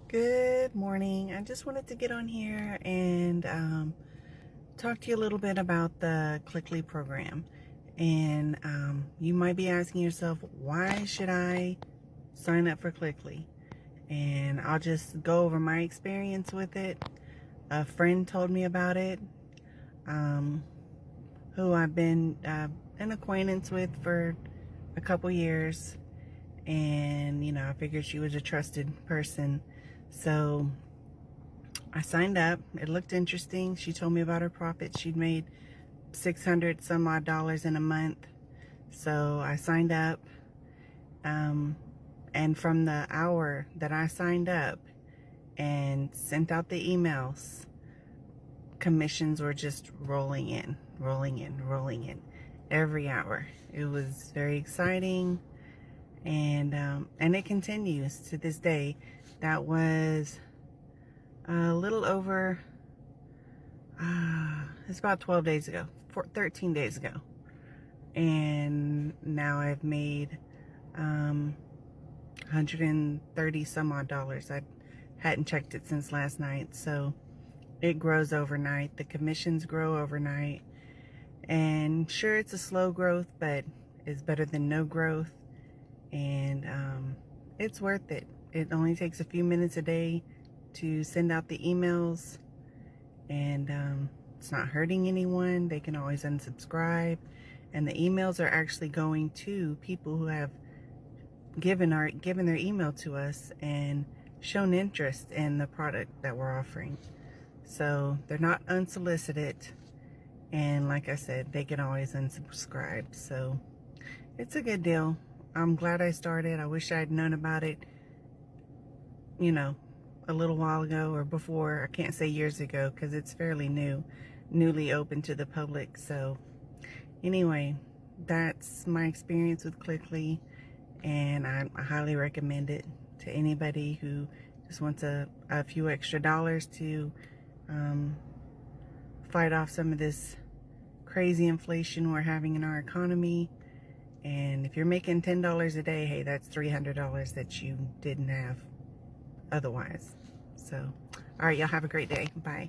Good morning. I just wanted to get on here and talk to you a little bit about the Cliqly program. And you might be asking yourself, why should I sign up for Cliqly? And I'll just go over my experience with it. A friend told me about it, who I've been an acquaintance with for a couple years. And, I figured she was a trusted person. So I signed up. It looked interesting. She told me about her profits. She'd made 600 some odd dollars in a month. So I signed up. And from the hour that I signed up and sent out the emails, commissions were just rolling in every hour. It was very exciting. And it continues to this day. That was a little over, it's about 12 days ago, 13 days ago. And now I've made 130 some odd dollars. I hadn't checked it since last night. So it grows overnight. The commissions grow overnight. And sure, it's a slow growth, but it's better than no growth. And it's worth it. It only takes a few minutes a day to send out the emails, and it's not hurting anyone. They can always unsubscribe, and the emails are actually going to people who have given their email to us and shown interest in the product that we're offering. So they're not unsolicited, and like I said, they can always unsubscribe. So it's a good deal. I'm glad I started. I wish I had known about it, a little while ago or before. I can't say years ago because it's fairly newly open to the public. So anyway, that's my experience with Cliqly, and I highly recommend it to anybody who just wants a few extra dollars to fight off some of this crazy inflation we're having in our economy. And if you're making $10 a day, hey, that's $300 that you didn't have otherwise. So, all right, y'all have a great day. Bye.